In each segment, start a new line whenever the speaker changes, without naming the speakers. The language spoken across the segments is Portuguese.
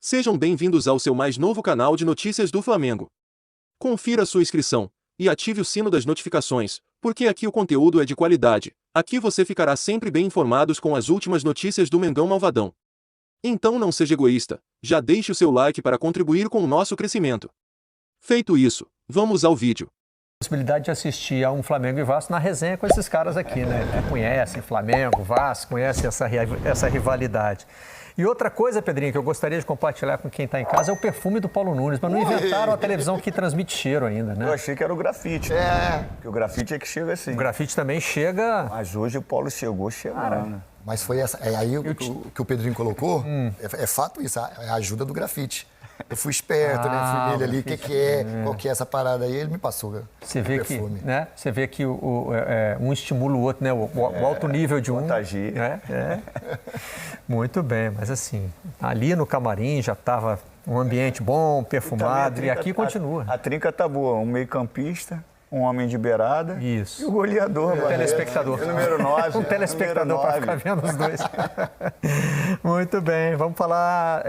Sejam bem-vindos ao seu mais novo canal de notícias do Flamengo. Confira sua inscrição e ative o sino das notificações, porque aqui o conteúdo é de qualidade. Aqui você ficará sempre bem informados com as últimas notícias do Mengão Malvadão. Então não seja egoísta, já deixe o seu like para contribuir com o nosso crescimento. Feito isso, vamos ao vídeo.
Possibilidade de assistir a um Flamengo e Vasco na resenha com esses caras aqui, né? Que conhecem Flamengo, Vasco, conhecem essa rivalidade. E outra coisa, Pedrinho, que eu gostaria de compartilhar com quem está em casa é o perfume do Paulo Nunes, mas não inventaram a televisão que transmite cheiro ainda, né?
Eu achei que era o grafite. Porque o grafite é que chega assim.
O grafite também chega...
Mas hoje o Paulo chegou chegando.
Mas foi essa, aí o que o Pedrinho colocou, é fato isso, é a ajuda do grafite. Eu fui esperto, né? Fui nele ali, o que é, qual que é essa parada aí, ele me passou
Você vê
perfume.
que, né? Você vê que um estimula o outro, né? O alto nível de um.
Contagia.
Muito bem, mas assim, ali no camarim já estava um ambiente bom, perfumado, e aqui continua.
A trinca tá boa, um meio-campista, um homem de beirada.
Isso.
E o goleador.
Um telespectador.
O número 9.
Um telespectador para ficar vendo os dois. Muito bem, vamos falar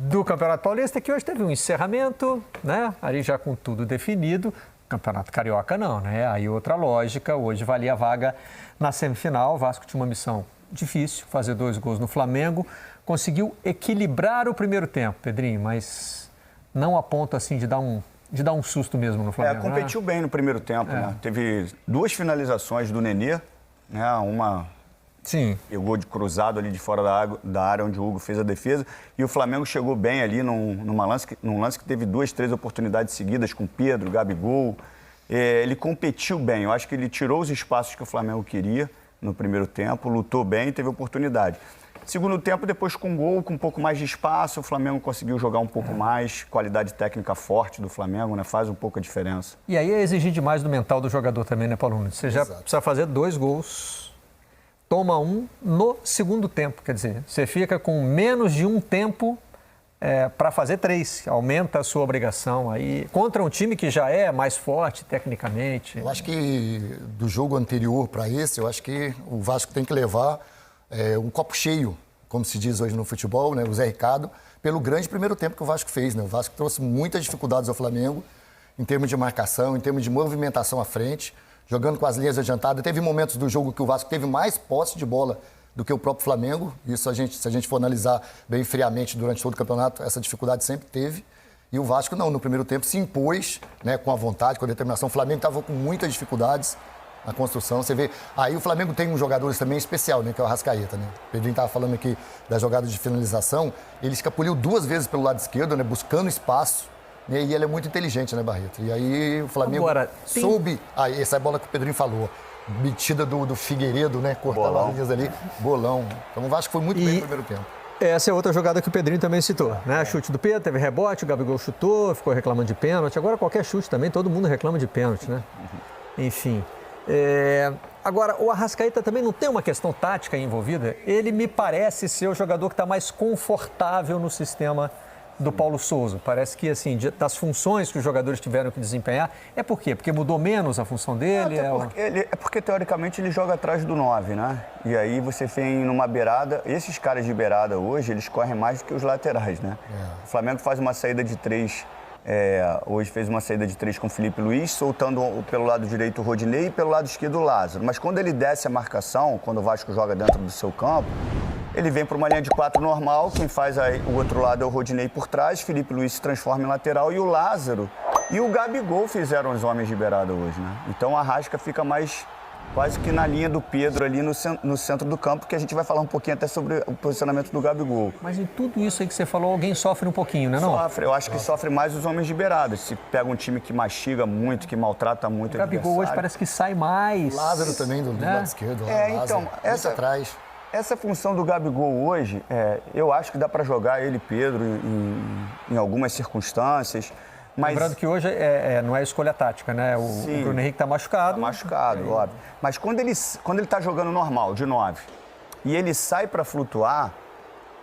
do Campeonato Paulista, que hoje teve um encerramento, né? Ali já com tudo definido. Campeonato Carioca não, né? Aí outra lógica, hoje valia a vaga na semifinal. O Vasco tinha uma missão difícil, fazer 2 gols no Flamengo. Conseguiu equilibrar o primeiro tempo, Pedrinho, mas não a ponto assim de dar um susto mesmo no Flamengo.
Competiu bem no primeiro tempo, né? Teve 2 finalizações do Nenê, né? Uma pegou de cruzado ali de fora da área onde o Hugo fez a defesa, e o Flamengo chegou bem ali num lance que teve 2, 3 oportunidades seguidas com Pedro, Gabigol. Ele competiu bem, eu acho que ele tirou os espaços que o Flamengo queria no primeiro tempo, lutou bem e teve oportunidade. Segundo tempo, depois com gol, com um pouco mais de espaço, o Flamengo conseguiu jogar um pouco mais, qualidade técnica forte do Flamengo, né? Faz um pouco a diferença.
E aí é exigir demais do mental do jogador também, né, Paulo Nunes? Você já precisa fazer 2 gols, toma um no segundo tempo, quer dizer, você fica com menos de um tempo para fazer 3, aumenta a sua obrigação aí, contra um time que já é mais forte tecnicamente.
Eu acho que do jogo anterior para esse, eu acho que o Vasco tem que levar um copo cheio, como se diz hoje no futebol, né, o Zé Ricardo, pelo grande primeiro tempo que o Vasco fez, né? O Vasco trouxe muitas dificuldades ao Flamengo, em termos de marcação, em termos de movimentação à frente, jogando com as linhas adiantadas. Teve momentos do jogo que o Vasco teve mais posse de bola do que o próprio Flamengo. Isso, se a gente for analisar bem friamente durante todo o campeonato, essa dificuldade sempre teve. E o Vasco não, no primeiro tempo se impôs, né, com a vontade, com a determinação. O Flamengo estava com muitas dificuldades na construção. Você vê, aí o Flamengo tem um jogador também especial, né, que é o Arrascaeta, né? O Pedrinho estava falando aqui das jogadas de finalização. Ele escapuliu 2 vezes pelo lado esquerdo, né, buscando espaço. E ele é muito inteligente, né, Barreto? E aí o Flamengo soube... essa é a bola que o Pedrinho falou. Metida do Figueiredo, né? Cortava as linhas ali. Bolão. Então o Vasco foi muito bem no primeiro tempo.
Essa é outra jogada que o Pedrinho também citou, né? Chute do Pedro, teve rebote, o Gabigol chutou, ficou reclamando de pênalti. Agora qualquer chute também, todo mundo reclama de pênalti, né? Enfim. Agora, o Arrascaeta também não tem uma questão tática envolvida? Ele me parece ser o jogador que está mais confortável no sistema do Paulo Souza. Parece que, assim, das funções que os jogadores tiveram que desempenhar, por quê? Porque mudou menos a função dele?
Porque, teoricamente, ele joga atrás do 9, né? E aí você vem numa beirada... Esses caras de beirada hoje, eles correm mais do que os laterais, né? O Flamengo faz uma saída de 3... hoje fez uma saída de 3 com o Felipe Luiz, soltando pelo lado direito o Rodinei e pelo lado esquerdo o Lázaro. Mas quando ele desce a marcação, quando o Vasco joga dentro do seu campo, ele vem para uma linha de 4 normal, quem faz aí, o outro lado é o Rodinei por trás, Felipe Luiz se transforma em lateral e o Lázaro e o Gabigol fizeram os homens de beirada hoje, né? Então a Arrasca fica mais quase que na linha do Pedro ali no centro do campo, que a gente vai falar um pouquinho até sobre o posicionamento do Gabigol.
Mas em tudo isso aí que você falou, alguém sofre um pouquinho, né? Não?
Sofre, eu acho que sofre mais os homens de beirada. Se pega um time que mastiga muito, que maltrata muito o
Gabigol hoje parece que sai mais.
O Lázaro também, do lado esquerdo.
Então, essa função do Gabigol hoje, eu acho que dá para jogar ele e Pedro em algumas circunstâncias. Mas...
Lembrando que hoje não é escolha tática, né? O Bruno Henrique está machucado.
Está machucado, óbvio. Mas quando ele está jogando normal, de 9, e ele sai para flutuar,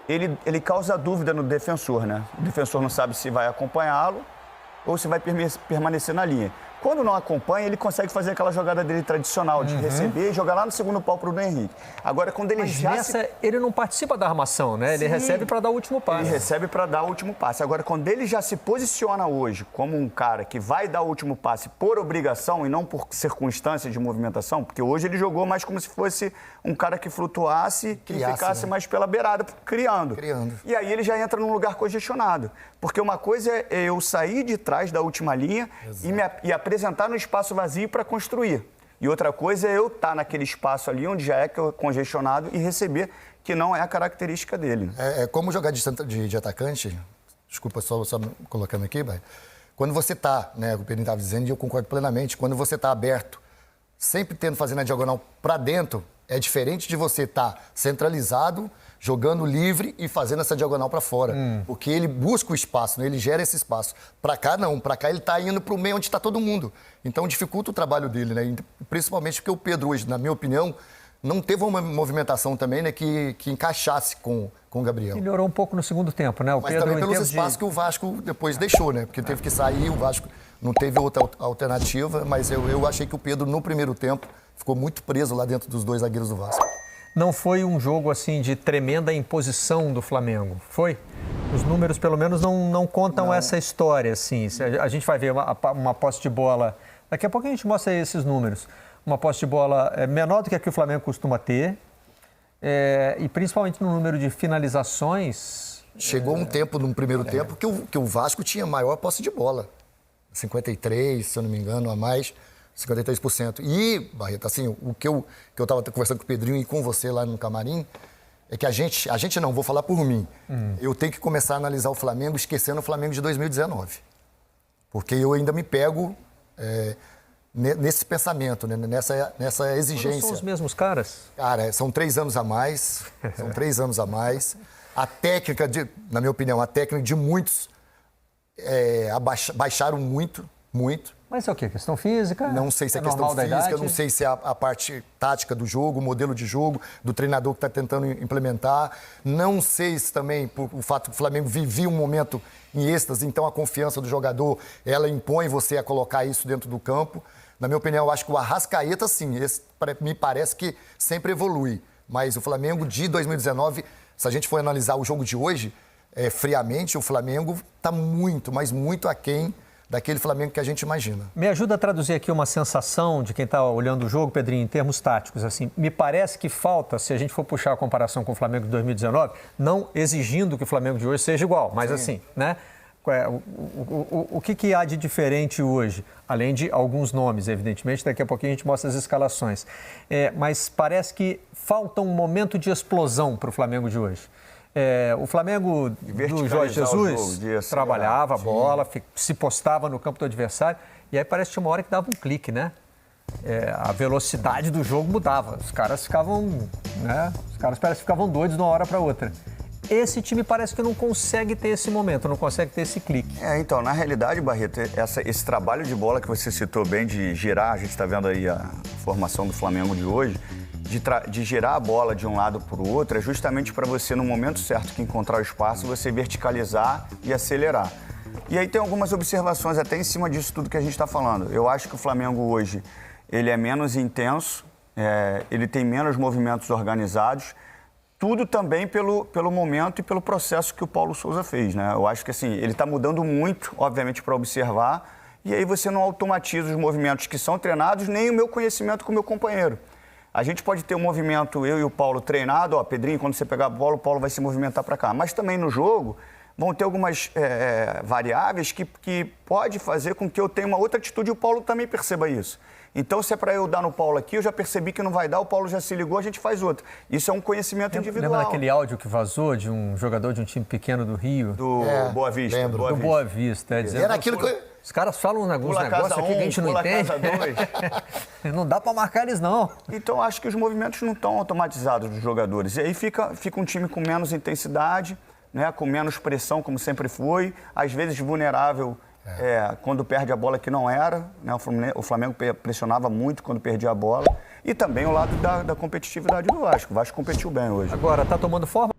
ele causa dúvida no defensor, né? O defensor não sabe se vai acompanhá-lo ou se vai permanecer na linha. Quando não acompanha, ele consegue fazer aquela jogada dele tradicional de receber e jogar lá no segundo pau para o Henrique. Agora, quando ele
ele não participa da armação, né? Ele recebe para dar o último passe.
Ele recebe para dar o último passe. Agora, quando ele já se posiciona hoje como um cara que vai dar o último passe por obrigação e não por circunstância de movimentação, porque hoje ele jogou mais como se fosse um cara que flutuasse e ficasse mais pela beirada, criando. E aí ele já entra num lugar congestionado. Porque uma coisa é eu sair de trás da última linha e apresentar no espaço vazio para construir. E outra coisa é eu estar naquele espaço ali onde já é congestionado e receber, que não é a característica dele.
É como jogar de atacante, desculpa só colocando aqui, mas quando você está, né, o Pedrinho estava dizendo e eu concordo plenamente, quando você está aberto, sempre fazendo a diagonal para dentro, é diferente de você estar centralizado, jogando livre e fazendo essa diagonal para fora. Porque ele busca o espaço, né? Ele gera esse espaço. Para cá, não. Para cá, ele está indo para o meio onde está todo mundo. Então, dificulta o trabalho dele, né? Principalmente porque o Pedro hoje, na minha opinião, não teve uma movimentação também, né, que encaixasse com o Gabriel.
Melhorou um pouco no segundo tempo, né?
Mas também pelos espaços que o Vasco depois deixou, né? Porque teve que sair, o Vasco não teve outra alternativa, mas eu achei que o Pedro, no primeiro tempo, ficou muito preso lá dentro dos dois zagueiros do Vasco.
Não foi um jogo assim de tremenda imposição do Flamengo, foi? Os números, pelo menos, não contam essa história, assim. A gente vai ver uma posse de bola... Daqui a pouco a gente mostra esses números. Uma posse de bola menor do que a que o Flamengo costuma ter. E principalmente no número de finalizações...
Chegou um tempo, no primeiro tempo, que o Vasco tinha maior posse de bola. 53, se eu não me engano, a mais... 53%. E, Barreto, assim, o que eu estava conversando com o Pedrinho e com você lá no camarim, é que a gente não, vou falar por mim, eu tenho que começar a analisar o Flamengo esquecendo o Flamengo de 2019. Porque eu ainda me pego nesse pensamento, né? nessa exigência.
Não são os mesmos caras?
Cara, são 3 anos a mais, A técnica, na minha opinião, a técnica de muitos baixaram muito.
Mas é o quê? Questão física?
Não sei se é questão física, não sei se é a parte tática do jogo, o modelo de jogo, do treinador que está tentando implementar. Não sei se também, por o fato que o Flamengo vivia um momento em êxtase, então a confiança do jogador, ela impõe você a colocar isso dentro do campo. Na minha opinião, eu acho que o Arrascaeta, sim, me parece que sempre evolui. Mas o Flamengo de 2019, se a gente for analisar o jogo de hoje, friamente, o Flamengo está muito, mas muito aquém daquele Flamengo que a gente imagina.
Me ajuda a traduzir aqui uma sensação de quem está olhando o jogo, Pedrinho, em termos táticos. Assim, me parece que falta, se a gente for puxar a comparação com o Flamengo de 2019, não exigindo que o Flamengo de hoje seja igual, mas assim, né? O que há de diferente hoje? Além de alguns nomes, evidentemente, daqui a pouquinho a gente mostra as escalações. Mas parece que falta um momento de explosão para o Flamengo de hoje. O Flamengo do Jorge Jesus trabalhava a bola, se postava no campo do adversário e aí parece que tinha uma hora que dava um clique, né? A velocidade do jogo mudava. Os caras ficavam, né? Os caras parece que ficavam doidos de uma hora para outra. Esse time parece que não consegue ter esse momento, não consegue ter esse clique.
Então, na realidade, Barreto, esse trabalho de bola que você citou bem, de girar, a gente está vendo aí a formação do Flamengo de hoje, de girar a bola de um lado para o outro, é justamente para você, no momento certo que encontrar o espaço, você verticalizar e acelerar. E aí tem algumas observações até em cima disso tudo que a gente está falando. Eu acho que o Flamengo hoje, ele é menos intenso, ele tem menos movimentos organizados, tudo também pelo momento e pelo processo que o Paulo Souza fez, né? Eu acho que assim, ele está mudando muito, obviamente, para observar, e aí você não automatiza os movimentos que são treinados, nem o meu conhecimento com o meu companheiro. A gente pode ter um movimento, eu e o Paulo, treinado, Pedrinho, quando você pegar a bola, o Paulo vai se movimentar para cá. Mas também no jogo vão ter algumas variáveis que pode fazer com que eu tenha uma outra atitude e o Paulo também perceba isso. Então, se é para eu dar no Paulo aqui, eu já percebi que não vai dar, o Paulo já se ligou, a gente faz outra. Isso é um conhecimento individual.
Lembra daquele áudio que vazou de um jogador de um time pequeno do Rio?
Do Boa Vista.
Lembro.
Do Boa Vista.
Dizendo, era aquilo que...
Os caras falam alguns negócios aqui que a gente não entende. Não dá para marcar eles, não.
Então, acho que os movimentos não estão automatizados dos jogadores. E aí fica um time com menos intensidade, né, com menos pressão, como sempre foi, às vezes vulnerável quando perde a bola, que não era. Né, o Flamengo pressionava muito quando perdia a bola. E também o lado da competitividade do Vasco. O Vasco competiu bem hoje.
Agora, está tomando forma